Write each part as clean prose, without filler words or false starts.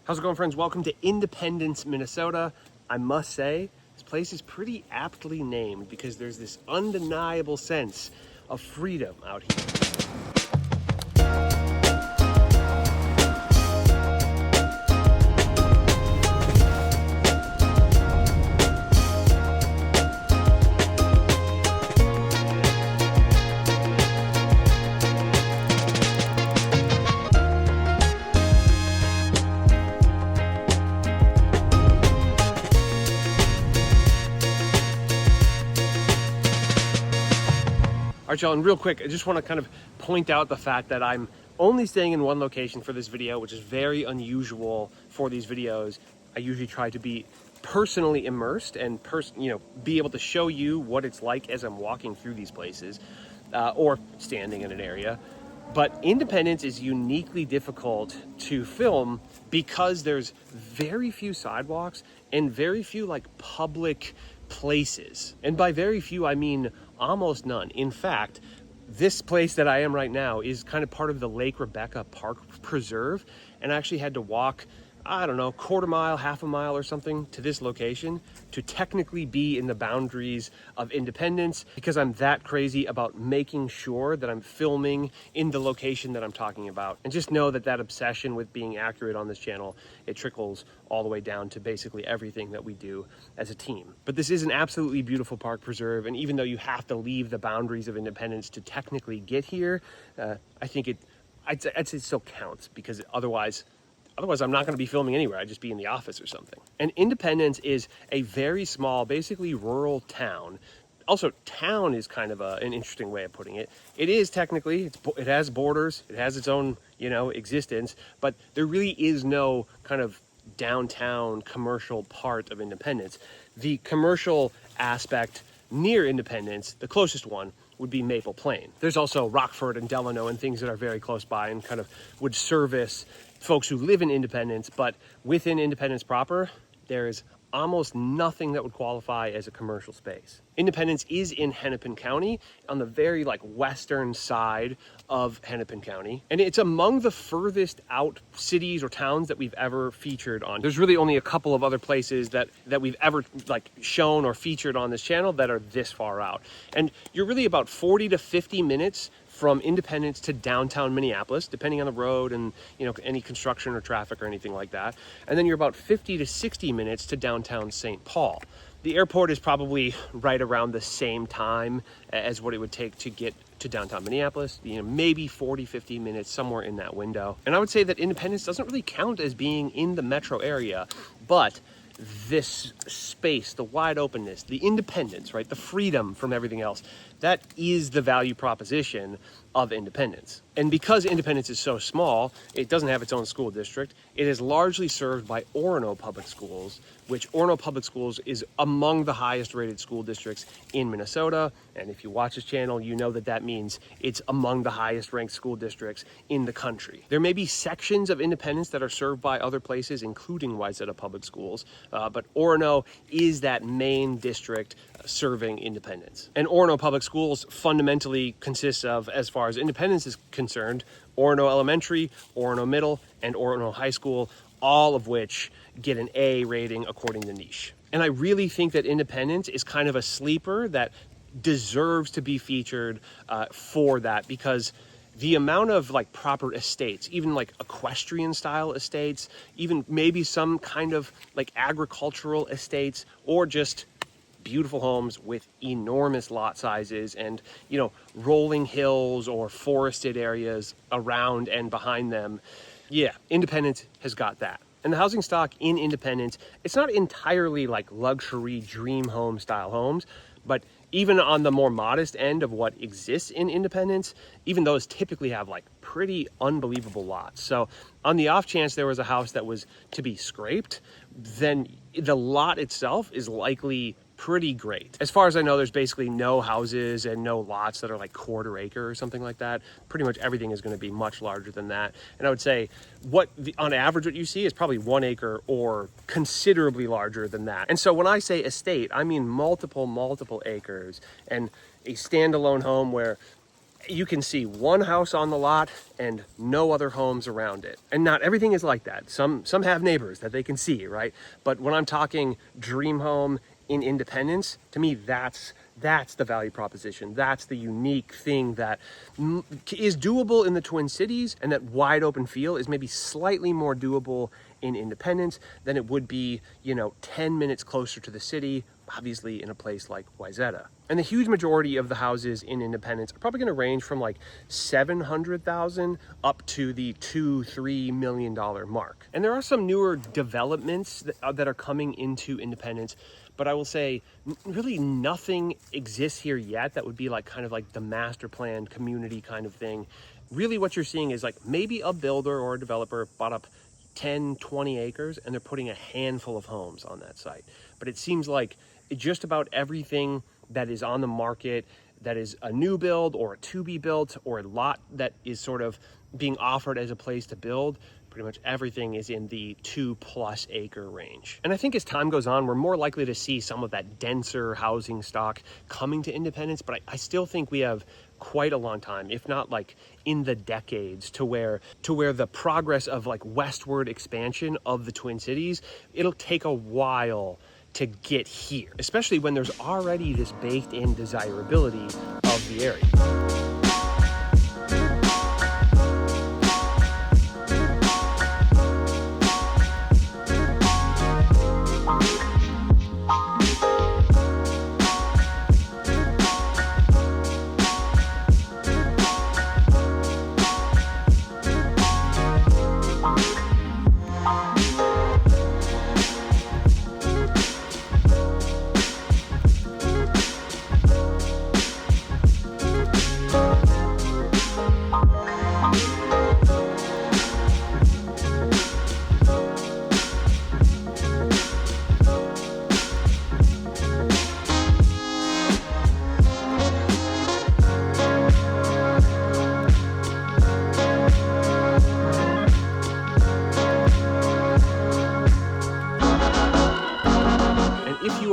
How's it going, friends? Welcome to Independence, Minnesota. I must say, this place is pretty aptly named because there's this undeniable sense of freedom out here. All right, y'all, and real quick, I just want to kind of point out the fact that I'm only staying in one location for this video, which is very unusual for these videos. I usually try to be personally immersed and be able to show you what it's like as I'm walking through these places or standing in an area. But Independence is uniquely difficult to film because there's very few sidewalks and very few like public places. And by very few, I mean almost none. In fact, this place that I am right now is kind of part of the Lake Rebecca Park Preserve, and I actually had to walk, I don't know, quarter mile, half a mile or something to this location to technically be in the boundaries of Independence, because I'm that crazy about making sure that I'm filming in the location that I'm talking about. And just know that that obsession with being accurate on this channel, it trickles all the way down to basically everything that we do as a team. But this is an absolutely beautiful park preserve, and even though you have to leave the boundaries of Independence to technically get here, I think I'd say it still counts, because otherwise I'm not going to be filming anywhere. I'd just be in the office or something. And Independence is a very small, basically rural town. Also, town is kind of an interesting way of putting it. It is technically, it has borders, it has its own, existence, but there really is no kind of downtown commercial part of Independence. The commercial aspect near Independence, the closest one, would be Maple Plain. There's also Rockford and Delano and things that are very close by and kind of would service folks who live in Independence, but within Independence proper, there is almost nothing that would qualify as a commercial space. Independence is in Hennepin County, on the very western side of Hennepin County, and it's among the furthest out cities or towns that we've ever featured on. There's really only a couple of other places that we've ever shown or featured on this channel that are this far out. And you're really about 40 to 50 minutes from Independence to downtown Minneapolis, depending on the road and any construction or traffic or anything like that. And then you're about 50 to 60 minutes to downtown St. Paul. The airport is probably right around the same time as what it would take to get to downtown Minneapolis, maybe 40, 50 minutes, somewhere in that window. And I would say that Independence doesn't really count as being in the metro area, but this space, the wide openness, the independence, right? The freedom from everything else, that is the value proposition of Independence. And because Independence is so small, it doesn't have its own school district. It is largely served by Orono Public Schools, which Orono Public Schools is among the highest rated school districts in Minnesota. And if you watch this channel, you know that that means it's among the highest ranked school districts in the country. There may be sections of Independence that are served by other places, including Wayzata Public Schools, but Orono is that main district serving Independence. And Orono Public Schools fundamentally consists of, as far as Independence is concerned, Orono Elementary, Orono Middle, and Orono High School, all of which get an A rating according to niche. And I really think that Independence is kind of a sleeper that deserves to be featured for that, because the amount of proper estates, even equestrian style estates, even maybe some kind of agricultural estates, or just beautiful homes with enormous lot sizes and rolling hills or forested areas around and behind them. Yeah, Independence has got that. And the housing stock in Independence, it's not entirely luxury dream home style homes, but even on the more modest end of what exists in Independence, even those typically have pretty unbelievable lots. So on the off chance there was a house that was to be scraped, then the lot itself is likely pretty great. As far as I know, there's basically no houses and no lots that are quarter acre or something like that. Pretty much everything is going to be much larger than that. And I would say on average what you see is probably 1 acre or considerably larger than that. And so when I say estate, I mean multiple acres, and a standalone home where you can see one house on the lot and no other homes around it. And not everything is like that. Some have neighbors that they can see, right? But when I'm talking dream home in Independence, to me, that's the value proposition. That's the unique thing that is doable in the Twin Cities, and that wide open feel is maybe slightly more doable in Independence than it would be, 10 minutes closer to the city, obviously in a place like Wayzata. And the huge majority of the houses in Independence are probably going to range from like $700,000 up to the $2-3 million mark. And there are some newer developments that are coming into Independence, but I will say really nothing exists here yet that would be like kind of like the master plan community kind of thing. Really what you're seeing is like maybe a builder or a developer bought up 10-20 acres and they're putting a handful of homes on that site. But it seems like just about everything that is on the market that is a new build or a to be built or a lot that is sort of being offered as a place to build, pretty much everything is in the 2+ acre range. And I think as time goes on, we're more likely to see some of that denser housing stock coming to Independence, but I still think we have quite a long time, if not like in the decades, to where the progress of like westward expansion of the Twin Cities, it'll take a while to get here, especially when there's already this baked in desirability of the area.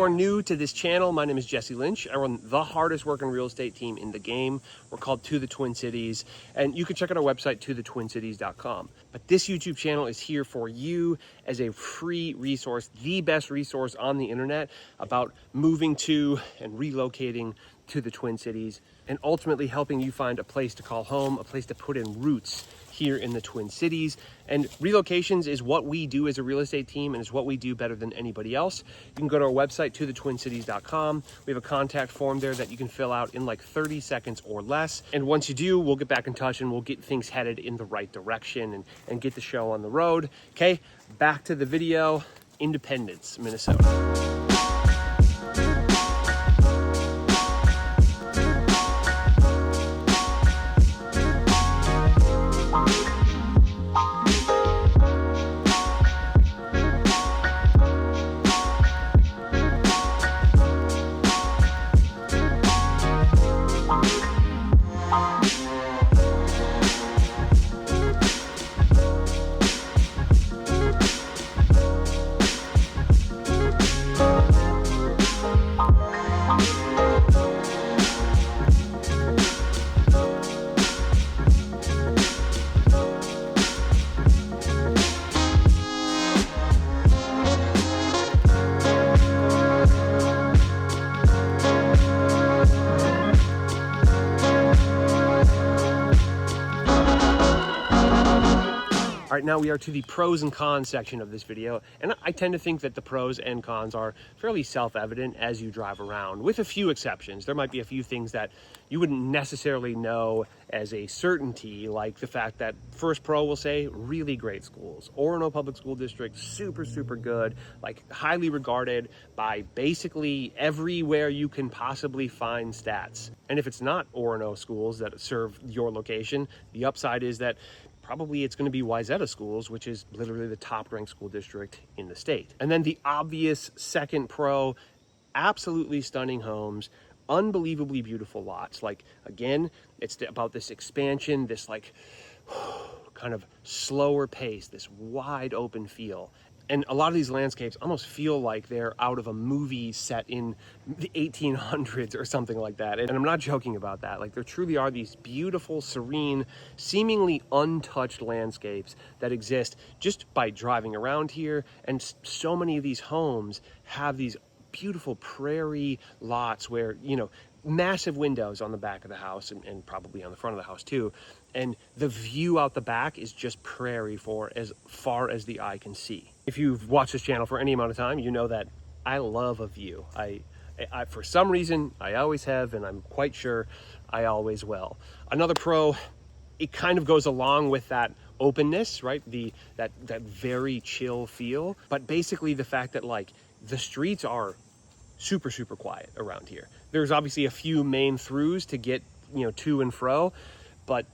New to this channel, my name is Jesse Lynch. I run the hardest working real estate team in the game. We're called To The Twin Cities, and you can check out our website, tothetwincities.com. But this YouTube channel is here for you as a free resource, the best resource on the internet about moving to and relocating to the Twin Cities, and ultimately helping you find a place to call home, a place to put in roots here in the Twin Cities. And relocations is what we do as a real estate team, and it's what we do better than anybody else. You can go to our website, tothetwincities.com. We have a contact form there that you can fill out in like 30 seconds or less. And once you do, we'll get back in touch and we'll get things headed in the right direction and get the show on the road. Okay, back to the video. Independence, Minnesota. All right, now we are to the pros and cons section of this video, and I tend to think that the pros and cons are fairly self-evident as you drive around, with a few exceptions. There might be a few things that you wouldn't necessarily know as a certainty, like the fact that First Pro will say really great schools. Orono Public School District, super, super good, like highly regarded by basically everywhere you can possibly find stats. And if it's not Orono schools that serve your location, the upside is that probably it's going to be Wayzata Schools, which is literally the top ranked school district in the state. And then the obvious second pro, absolutely stunning homes, unbelievably beautiful lots. Like, again, it's about this expansion, this like kind of slower pace, this wide open feel. And a lot of these landscapes almost feel like they're out of a movie set in the 1800s or something like that. And I'm not joking about that. Like, there truly are these beautiful, serene, seemingly untouched landscapes that exist just by driving around here. And so many of these homes have these beautiful prairie lots where, you know, massive windows on the back of the house and probably on the front of the house too. And the view out the back is just prairie for as far as the eye can see. If you've watched this channel for any amount of time, you know that I love a view. I for some reason, I always have, and I'm quite sure I always will. Another pro, it kind of goes along with that openness, right? That very chill feel. But basically the fact that, like, the streets are super, super quiet around here. There's obviously a few main throughs to get, you know, to and fro, but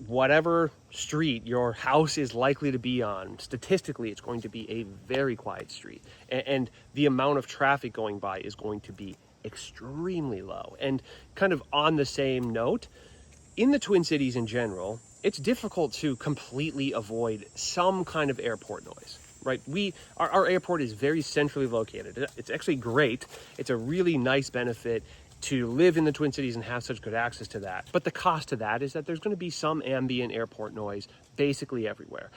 whatever street your house is likely to be on, statistically, it's going to be a very quiet street. And the amount of traffic going by is going to be extremely low. And kind of on the same note, in the Twin Cities in general, it's difficult to completely avoid some kind of airport noise, right? Our airport is very centrally located. It's actually great. It's a really nice benefit to live in the Twin Cities and have such good access to that. But the cost to that is that there's going to be some ambient airport noise basically everywhere.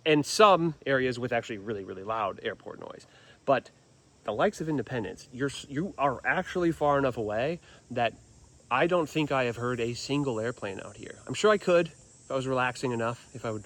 And some areas with actually really, really loud airport noise. But the likes of Independence, you are actually far enough away that I don't think I have heard a single airplane out here. I'm sure I could if I was relaxing enough, if I would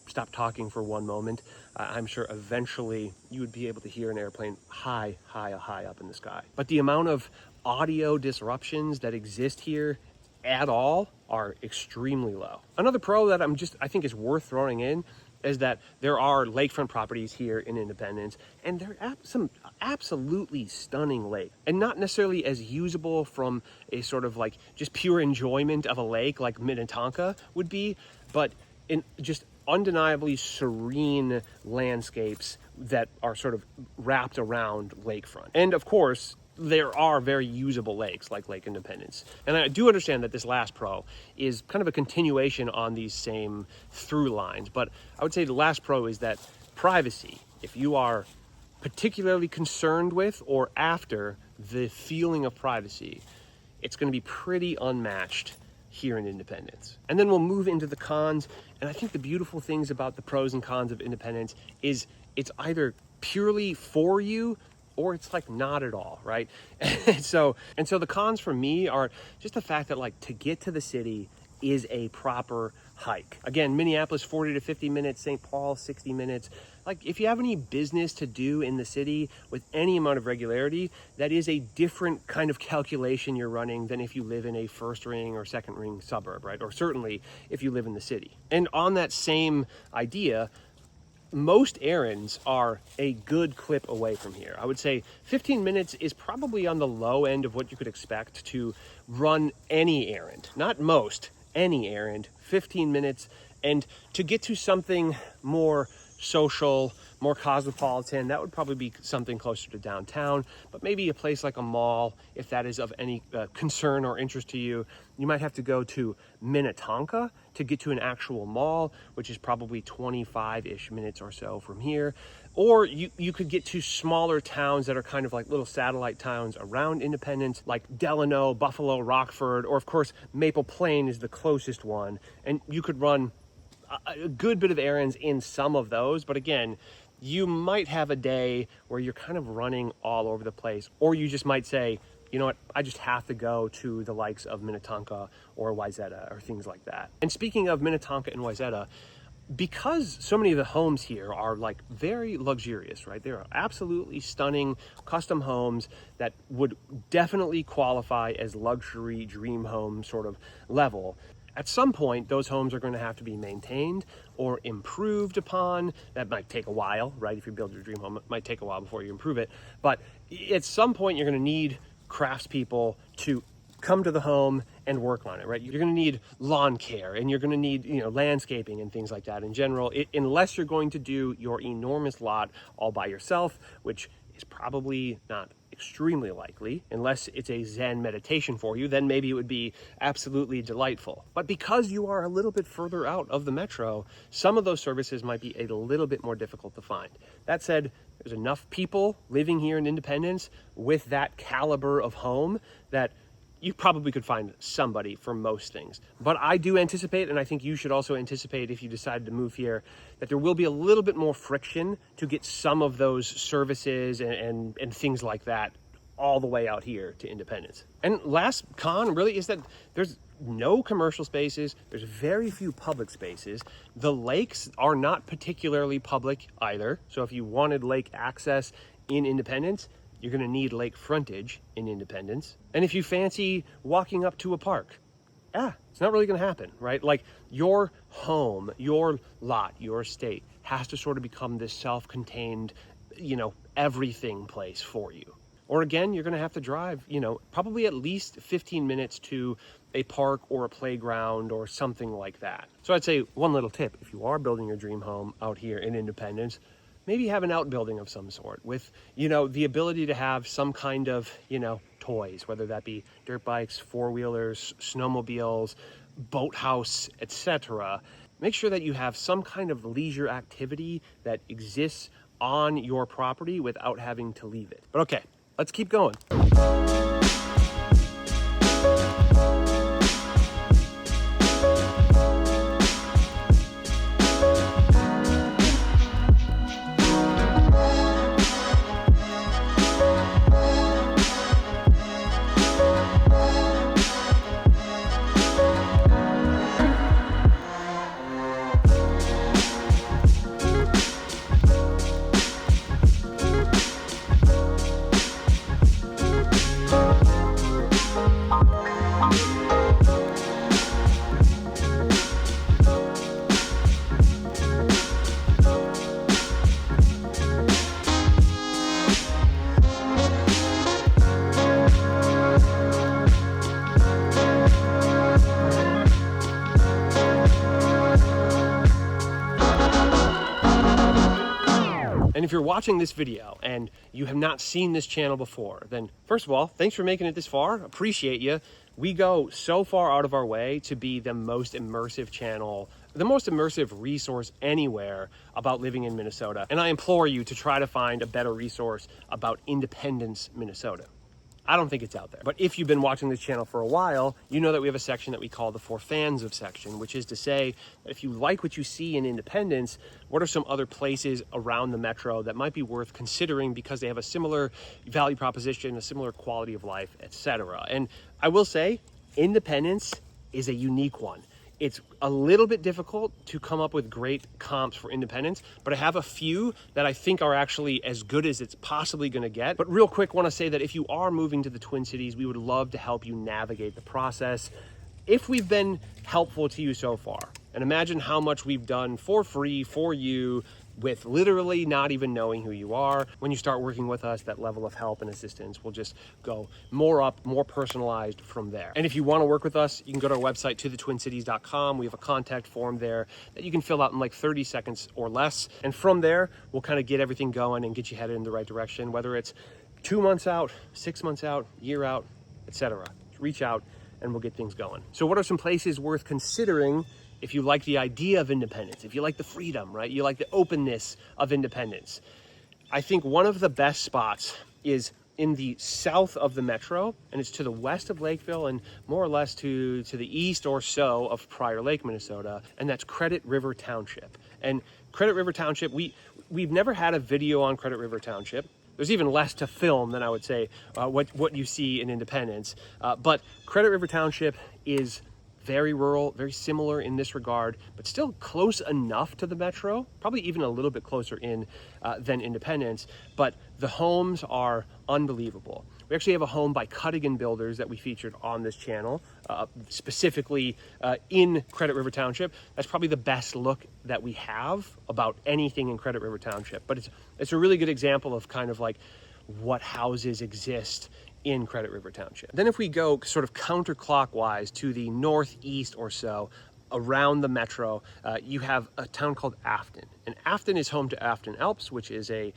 stop talking for one moment. I'm sure eventually you would be able to hear an airplane high up in the sky. But the amount of audio disruptions that exist here at all are extremely low. Another pro that I think is worth throwing in is that there are lakefront properties here in Independence, and they're some absolutely stunning lake, and not necessarily as usable from a sort of like just pure enjoyment of a lake like Minnetonka would be, but in just undeniably serene landscapes that are sort of wrapped around lakefront. And of course, there are very usable lakes like Lake Independence. And I do understand that this last pro is kind of a continuation on these same through lines, but I would say the last pro is that privacy, if you are particularly concerned with or after the feeling of privacy, it's going to be pretty unmatched here in Independence. And then we'll move into the cons. And I think the beautiful things about the pros and cons of Independence is it's either purely for you or it's like not at all, right? And so the cons for me are just the fact that, like, to get to the city is a proper hike. Again, Minneapolis 40 to 50 minutes, St. Paul 60 minutes. Like, if you have any business to do in the city with any amount of regularity, that is a different kind of calculation you're running than if you live in a first ring or second ring suburb, right? Or certainly if you live in the city. And on that same idea, most errands are a good clip away from here. I would say 15 minutes is probably on the low end of what you could expect to run any errand. Not most, any errand, 15 minutes. And to get to something more social, more cosmopolitan, that would probably be something closer to downtown, but maybe a place like a mall, if that is of any concern or interest to you. You might have to go to Minnetonka to get to an actual mall, which is probably 25-ish minutes or so from here. Or you could get to smaller towns that are kind of like little satellite towns around Independence, like Delano, Buffalo, Rockford, or of course Maple Plain is the closest one. And you could run a good bit of errands in some of those, but again, you might have a day where you're kind of running all over the place, or you just might say, you know what, I just have to go to the likes of Minnetonka or Wayzata or things like that. And speaking of Minnetonka and Wayzata, because so many of the homes here are like very luxurious, right? They are absolutely stunning custom homes that would definitely qualify as luxury dream home sort of level. At some point, those homes are going to have to be maintained or improved upon. That might take a while, right? If you build your dream home, it might take a while before you improve it. But at some point, you're going to need craftspeople to come to the home and work on it, right? You're going to need lawn care, and you're going to need, landscaping and things like that in general, unless you're going to do your enormous lot all by yourself, which is probably not extremely likely, unless it's a Zen meditation for you, then maybe it would be absolutely delightful. But because you are a little bit further out of the metro, some of those services might be a little bit more difficult to find. That said, there's enough people living here in Independence with that caliber of home that you probably could find somebody for most things. But I do anticipate, and I think you should also anticipate if you decided to move here, that there will be a little bit more friction to get some of those services and things like that all the way out here to Independence. And last con really is that there's no commercial spaces, there's very few public spaces. The lakes are not particularly public either. So if you wanted lake access in Independence, you're gonna need lake frontage in Independence. And if you fancy walking up to a park, it's not really gonna happen, right? Like your home, your lot, your estate has to sort of become this self-contained, everything place for you. Or again, you're gonna have to drive, probably at least 15 minutes to a park or a playground or something like that. So I'd say one little tip, if you are building your dream home out here in Independence, maybe have an outbuilding of some sort with, the ability to have some kind of, toys, whether that be dirt bikes, four-wheelers, snowmobiles, boathouse, etc. Make sure that you have some kind of leisure activity that exists on your property without having to leave it. But okay, let's keep going. And if you're watching this video and you have not seen this channel before, then first of all, thanks for making it this far. Appreciate you. We go so far out of our way to be the most immersive channel, the most immersive resource anywhere about living in Minnesota. And I implore you to try to find a better resource about Independence, Minnesota. I don't think it's out there. But if you've been watching this channel for a while, you know that we have a section that we call the For Fans of section, which is to say that if you like what you see in Independence, what are some other places around the metro that might be worth considering because they have a similar value proposition, a similar quality of life, etc. And I will say, Independence is a unique one. It's a little bit difficult to come up with great comps for Independence, but I have a few that I think are actually as good as it's possibly going to get. But real quick, want to say that if you are moving to the Twin Cities, we would love to help you navigate the process. If we've been helpful to you so far, and imagine how much we've done for free for you with literally not even knowing who you are. When you start working with us, that level of help and assistance will just go more up, more personalized from there. And if you want to work with us, you can go to our website, tothetwincities.com. We have a contact form there that you can fill out in like 30 seconds or less. And from there, we'll kind of get everything going and get you headed in the right direction, whether it's 2 months out, 6 months out, year out, etc. Reach out and we'll get things going. So what are some places worth considering if you like the idea of independence, if you like the freedom, right? You like the openness of independence. I think one of the best spots is in the south of the metro, and it's to the west of Lakeville and more or less to the east or so of Prior Lake, Minnesota, and that's Credit River Township. And Credit River Township, we've never had a video on Credit River Township. There's even less to film than I would say what you see in Independence. But Credit River Township is very rural, very similar in this regard, but still close enough to the metro, probably even a little bit closer in than Independence, but the homes are unbelievable. We actually have a home by Cuttigan Builders that we featured on this channel, specifically in Credit River Township. That's probably the best look that we have about anything in Credit River Township, but it's a really good example of kind of like what houses exist in Credit River Township. Then if we go sort of counterclockwise to the northeast or so, around the metro, you have a town called Afton. And Afton is home to Afton Alps, which is a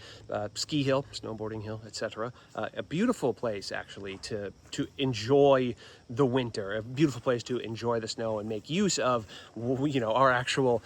ski hill, snowboarding hill, etc. A beautiful place, actually, to enjoy the winter, a beautiful place to enjoy the snow and make use of, our actual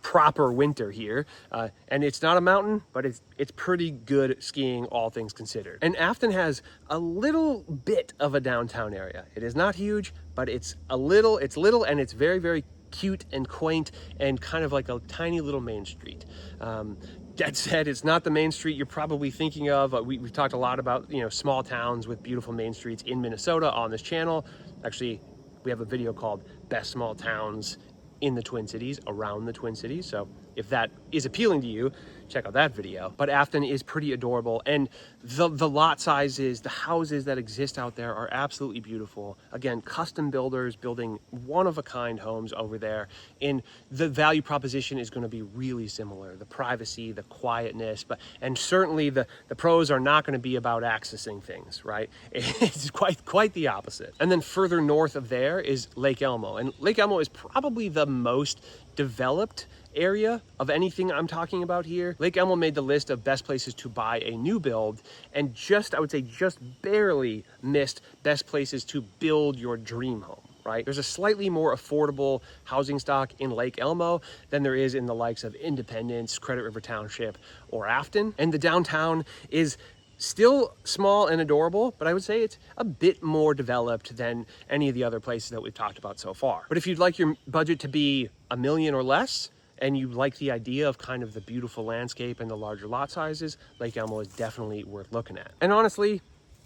proper winter here. And it's not a mountain, but it's pretty good skiing, all things considered. And Afton has a little bit of a downtown area. It is not huge, but it's little, and it's very, very cute and quaint and kind of like a tiny little main street. That said, it's not the main street you're probably thinking of. We've talked a lot about, small towns with beautiful main streets in Minnesota on this channel. Actually, we have a video called Best Small Towns in the Twin Cities, around the Twin Cities. So if that is appealing to you, check out that video. But Afton is pretty adorable, and the lot sizes, the houses that exist out there are absolutely beautiful. Again, custom builders building one-of-a-kind homes over there, and the value proposition is going to be really similar. The privacy, the quietness, and certainly the pros are not going to be about accessing things, right? It's quite the opposite. And then further north of there is Lake Elmo, and Lake Elmo is probably the most developed area of anything I'm talking about here. Lake Elmo made the list of best places to buy a new build, and I would say just barely missed best places to build your dream home, right? There's a slightly more affordable housing stock in Lake Elmo than there is in the likes of Independence, Credit River Township, or Afton. And the downtown is still small and adorable, but I would say it's a bit more developed than any of the other places that we've talked about so far. But if you'd like your budget to be $1 million or less, and you like the idea of kind of the beautiful landscape and the larger lot sizes, Lake Elmo is definitely worth looking at. And honestly,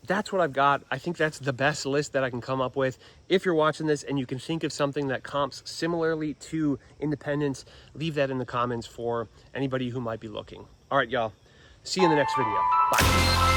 that's what I've got. I think that's the best list that I can come up with. If you're watching this and you can think of something that comps similarly to Independence, leave that in the comments for anybody who might be looking. All right, y'all. See you in the next video. Bye.